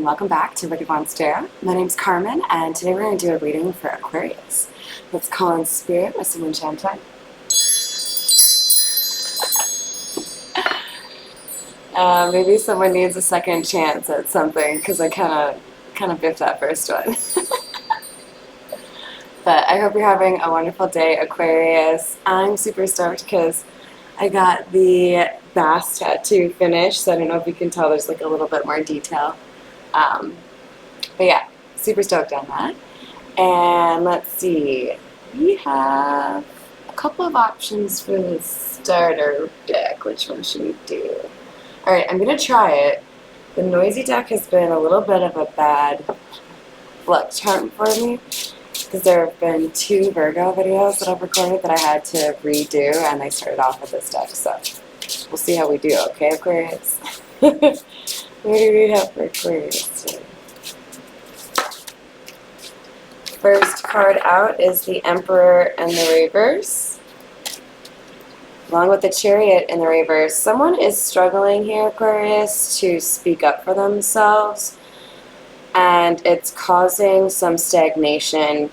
and welcome back to Ricky Vaughn's Tarot. My name's Carmen, and today we're going to do a reading for Aquarius. Let's call in spirit with some enchantment. Maybe someone needs a second chance at something because I kind of biffed that first one. But I hope you're having a wonderful day, Aquarius. I'm super stoked because I got the bass tattoo finished, so I don't know if you can tell there's like a little bit more detail. But yeah, super stoked on that. And let's see, we have a couple of options for the starter deck. Which one should we do? Alright, I'm going to try it. The noisy deck has been a little bit of a bad luck charm for me, because there have been 2 Virgo videos that I've recorded that I had to redo, and I started off with this deck, so we'll see how we do, okay, Aquarius? What do we have for Aquarius today? First card out is the Emperor in the reverse, along with the Chariot in the reverse. Someone is struggling here, Aquarius, to speak up for themselves, and it's causing some stagnation.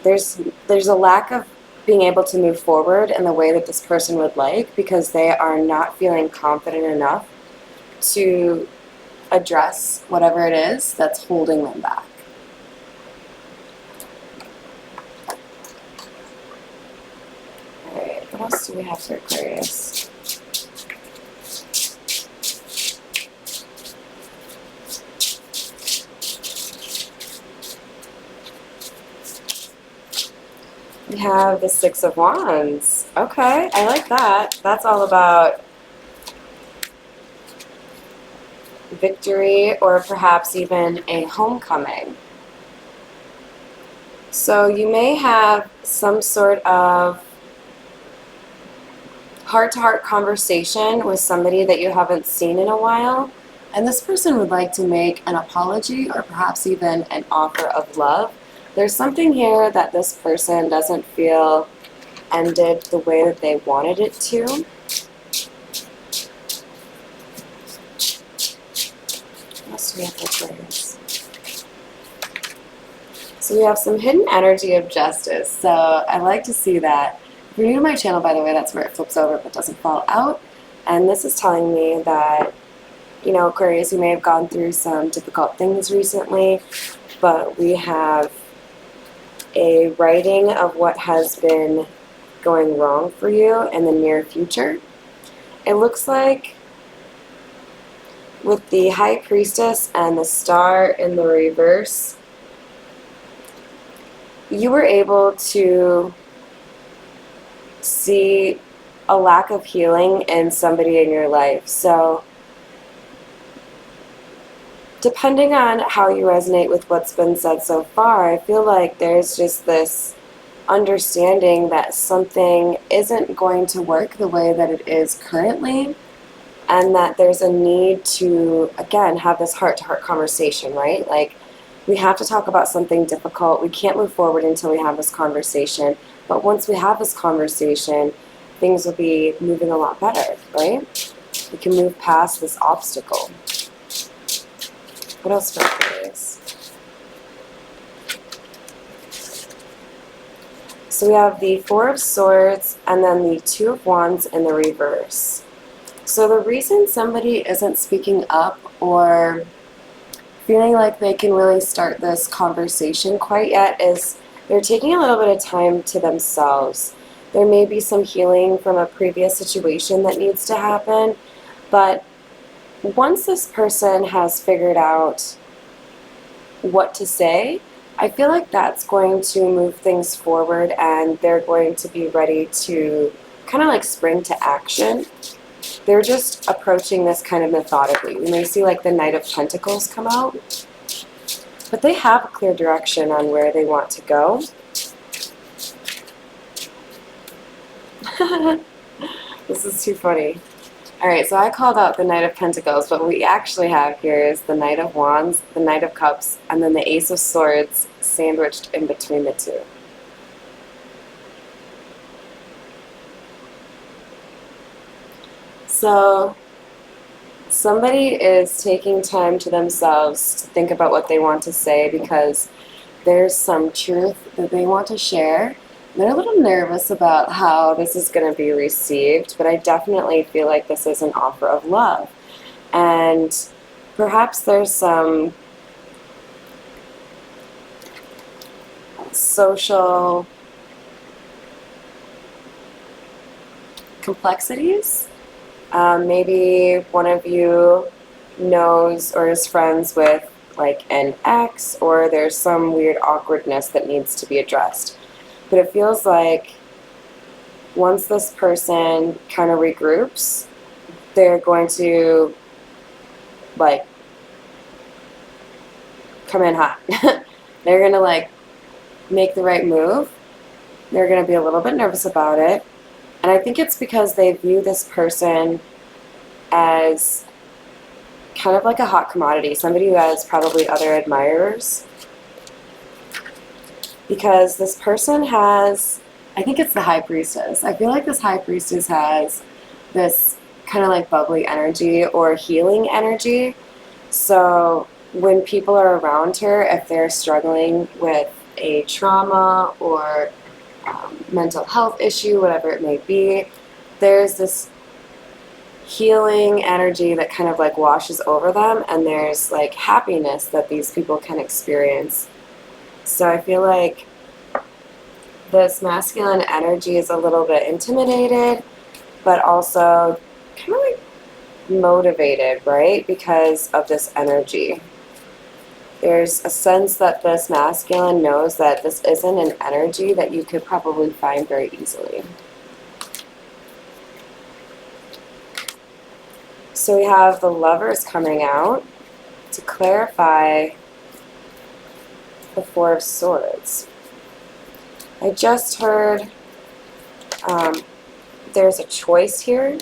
There's a lack of being able to move forward in the way that this person would like, because they are not feeling confident enough to address whatever it is that's holding them back. Alright, what else do we have for Aquarius? We have the 6 of Wands. Okay, I like that. That's all about victory, or perhaps even a homecoming. So you may have some sort of heart-to-heart conversation with somebody that you haven't seen in a while, and this person would like to make an apology or perhaps even an offer of love. There's something here that this person doesn't feel ended the way that they wanted it to. What else do we have for Aquarius? So we have some hidden energy of justice. So I like to see that. If you're new to my channel, by the way, that's where it flips over but doesn't fall out. And this is telling me that, you know, Aquarius, you may have gone through some difficult things recently, but we have a writing of what has been going wrong for you in the near future. It looks like with the High Priestess and the Star in the reverse, you were able to see a lack of healing in somebody in your life. So depending on how you resonate with what's been said so far, I feel like there's just this understanding that something isn't going to work the way that it is currently, and that there's a need to, again, have this heart-to-heart conversation, right? Like, we have to talk about something difficult. We can't move forward until we have this conversation, but once we have this conversation, things will be moving a lot better, right? We can move past this obstacle. What else for Aquarius? So we have the 4 of Swords and then the 2 of Wands in the reverse. So the reason somebody isn't speaking up or feeling like they can really start this conversation quite yet is they're taking a little bit of time to themselves. There may be some healing from a previous situation that needs to happen, but once this person has figured out what to say, I feel like that's going to move things forward, and they're going to be ready to kind of like spring to action. They're just approaching this kind of methodically. We may see like the Knight of Pentacles come out, but they have a clear direction on where they want to go. This is too funny. Alright, so I called out the Knight of Pentacles, but what we actually have here is the Knight of Wands, the Knight of Cups, and then the Ace of Swords sandwiched in between the two. So Somebody is taking time to themselves to think about what they want to say because there's some truth that they want to share. They're a little nervous about how this is going to be received, but I definitely feel like this is an offer of love. And perhaps there's some social complexities. Maybe one of you knows or is friends with like an ex, or there's some weird awkwardness that needs to be addressed. But it feels like once this person kind of regroups, they're going to like come in hot. They're going to like make the right move. They're going to be a little bit nervous about it. And I think it's because they view this person as kind of like a hot commodity, somebody who has probably other admirers. Because this person has, I think it's the High Priestess. I feel like this High Priestess has this kind of like bubbly energy or healing energy. So when people are around her, if they're struggling with a trauma or mental health issue, whatever it may be, there's this healing energy that kind of like washes over them, and there's like happiness that these people can experience. So I feel like this masculine energy is a little bit intimidated, but also kind of like motivated, right? Because of this energy. There's a sense that this masculine knows that this isn't an energy that you could probably find very easily. So we have the Lovers coming out to clarify the Four of Swords. I just heard there's a choice here,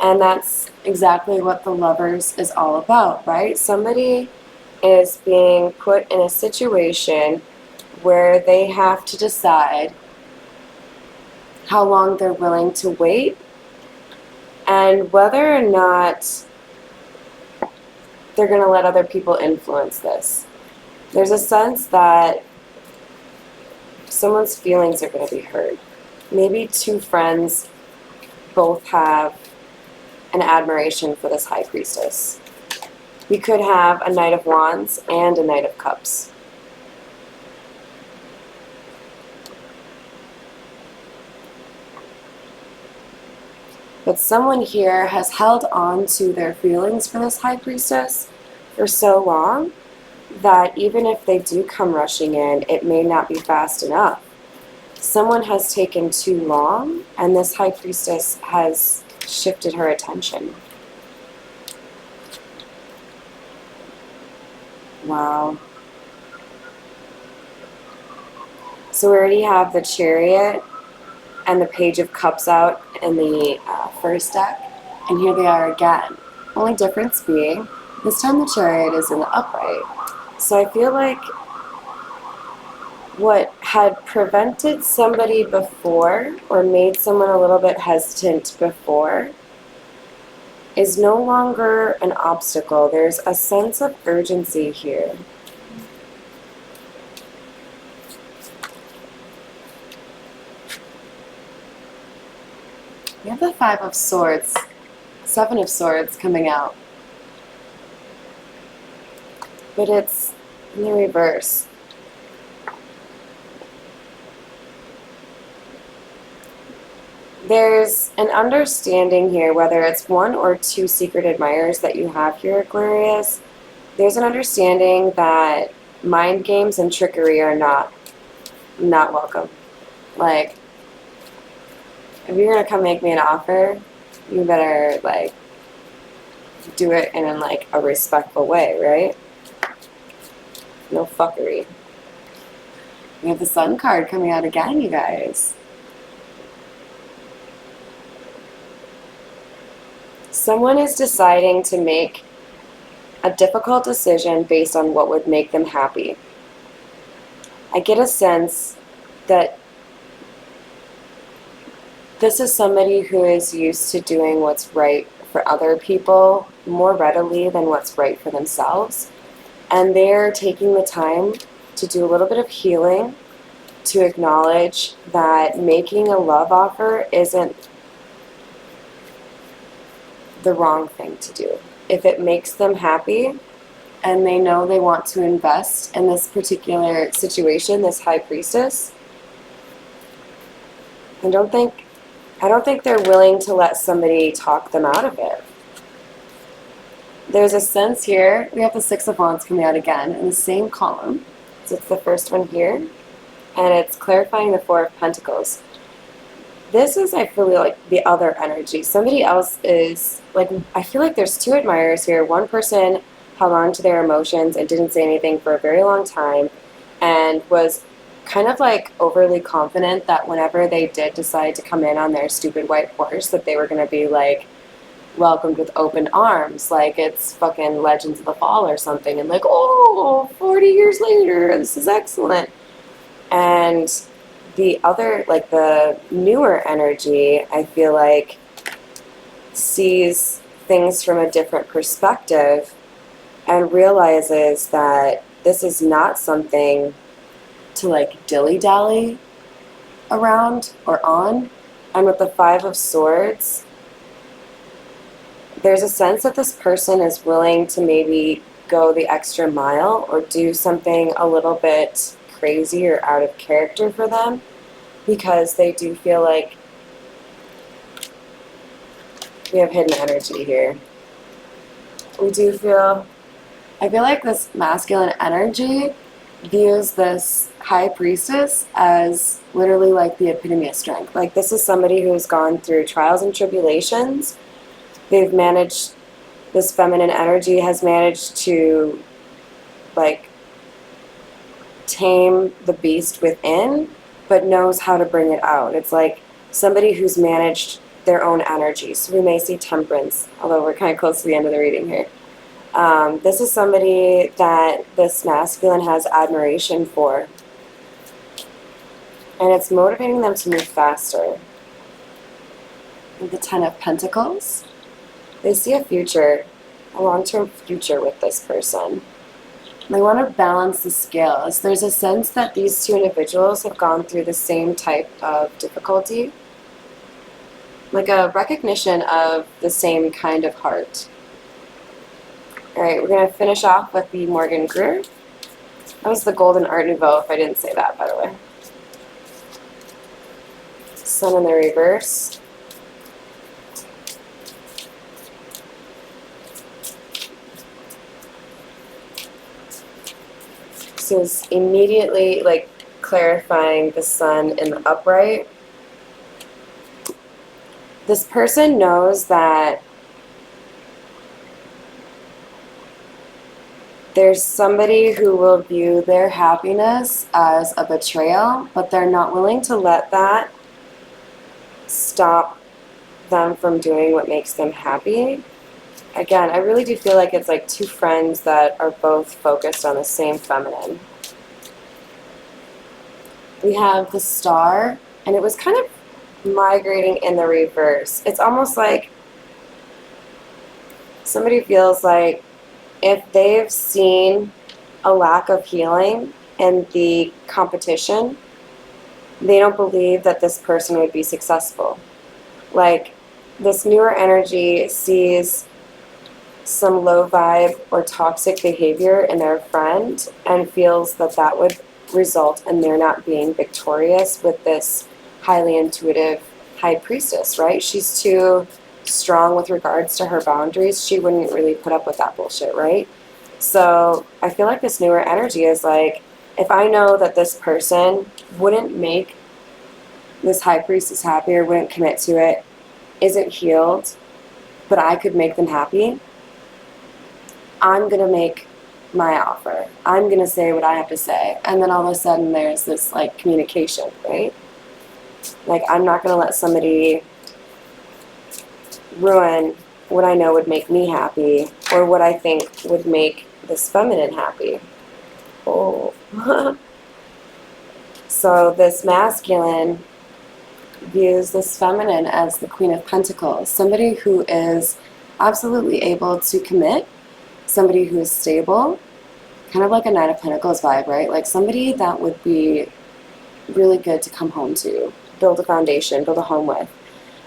and that's exactly what the Lovers is all about, right? Somebody is being put in a situation where they have to decide how long they're willing to wait and whether or not they're going to let other people influence this. There's a sense that someone's feelings are going to be hurt. Maybe two friends both have an admiration for this High Priestess. We could have a Knight of Wands and a Knight of Cups. But someone here has held on to their feelings for this High Priestess for so long that even if they do come rushing in, it may not be fast enough. Someone has taken too long, and this High Priestess has shifted her attention. Wow. So we already have the Chariot and the Page of Cups out in the first deck, and here they are again. Only difference being, this time the Chariot is in the upright. So I feel like what had prevented somebody before, or made someone a little bit hesitant before, is no longer an obstacle. There's a sense of urgency here. We have the Five of Swords, Seven of Swords coming out. But it's in the reverse. There's an understanding here, whether it's one or two secret admirers that you have here, Aquarius, there's an understanding that mind games and trickery are not welcome. Like, if you're gonna come make me an offer, you better like do it in like a respectful way, right? No fuckery. We have the Sun card coming out again, you guys. Someone is deciding to make a difficult decision based on what would make them happy. I get a sense that this is somebody who is used to doing what's right for other people more readily than what's right for themselves. And they're taking the time to do a little bit of healing, to acknowledge that making a love offer isn't the wrong thing to do. If it makes them happy and they know they want to invest in this particular situation, this high priestess, I don't think they're willing to let somebody talk them out of it. There's a sense here, we have the Six of Wands coming out again in the same column. So it's the first one here, and it's clarifying the Four of Pentacles. This is, I feel like, the other energy. Somebody else is, like, I feel like there's two admirers here. One person held on to their emotions and didn't say anything for a very long time and was kind of like overly confident that whenever they did decide to come in on their stupid white horse, that they were going to be like welcomed with open arms, like it's fucking Legends of the Fall or something, and like, oh, 40 years later, this is excellent. And the other, like the newer energy, I feel like sees things from a different perspective and realizes that this is not something to like dilly-dally around or on. And with the Five of Swords, there's a sense that this person is willing to maybe go the extra mile or do something a little bit crazy or out of character for them, because they do feel like we have hidden energy here. I feel like this masculine energy views this high priestess as literally like the epitome of strength. Like, this is somebody who's gone through trials and tribulations. They've managed, this feminine energy has managed to like tame the beast within, but knows how to bring it out. It's like somebody who's managed their own energy. So we may see temperance, although we're kind of close to the end of the reading here. This is somebody that this masculine has admiration for, and it's motivating them to move faster. The Ten of Pentacles. They see a future, a long-term future with this person. They want to balance the scales. There's a sense that these two individuals have gone through the same type of difficulty, like a recognition of the same kind of heart. All right, we're going to finish off with the Morgan Greer. That was the Golden Art Nouveau, if I didn't say that, by the way. Sun in the reverse. This is immediately like clarifying the sun in the upright. This person knows that there's somebody who will view their happiness as a betrayal, but they're not willing to let that stop them from doing what makes them happy. Again, I really do feel like it's like two friends that are both focused on the same feminine. We have the Star, and it was kind of migrating in the reverse. It's almost like somebody feels like if they've seen a lack of healing in the competition, they don't believe that this person would be successful. Like, this newer energy sees some low vibe or toxic behavior in their friend and feels that that would result in their not being victorious with this highly intuitive high priestess, right? She's too strong with regards to her boundaries. She wouldn't really put up with that bullshit, right? So I feel like this newer energy is like, if I know that this person wouldn't make this high priestess happy or wouldn't commit to it, isn't healed, but I could make them happy, I'm going to make my offer. I'm going to say what I have to say. And then all of a sudden there's this like communication, right? Like, I'm not going to let somebody ruin what I know would make me happy or what I think would make this feminine happy. Oh. So this masculine views this feminine as the Queen of Pentacles, somebody who is absolutely able to commit, somebody who's stable, kind of like a Nine of Pentacles vibe, right? Like somebody that would be really good to come home to, build a foundation, build a home with.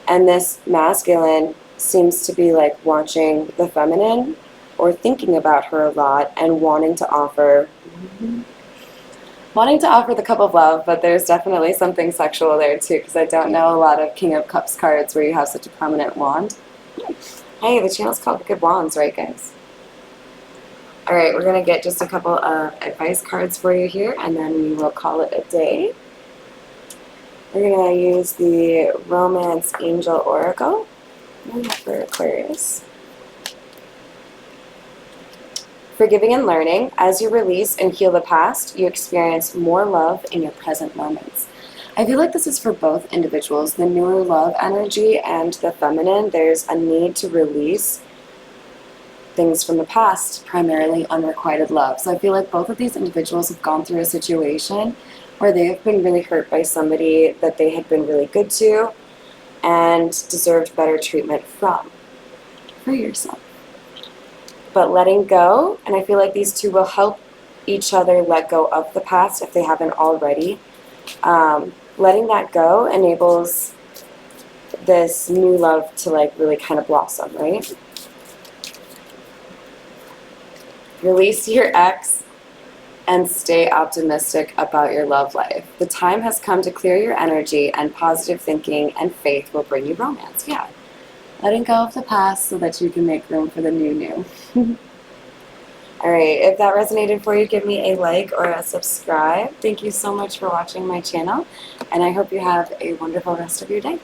And this masculine seems to be like watching the feminine or thinking about her a lot and wanting to offer the cup of love, but there's definitely something sexual there too, because I don't know a lot of King of Cups cards where you have such a prominent wand. Hey, the channel's called Good Wands, right guys? Alright, we're going to get just a couple of advice cards for you here, and then we will call it a day. We're going to use the Romance Angel Oracle for Aquarius. Forgiving and learning. As you release and heal the past, you experience more love in your present moments. I feel like this is for both individuals. The newer love energy and the feminine, there's a need to release things from the past, primarily unrequited love. So I feel like both of these individuals have gone through a situation where they have been really hurt by somebody that they had been really good to and deserved better treatment from. For yourself. But letting go, and I feel like these two will help each other let go of the past if they haven't already. Letting that go enables this new love to like really kind of blossom, right? Release your ex and stay optimistic about your love life. The time has come to clear your energy, and positive thinking and faith will bring you romance. Yeah. Letting go of the past so that you can make room for the new. Alright, if that resonated for you, give me a like or a subscribe. Thank you so much for watching my channel, and I hope you have a wonderful rest of your day.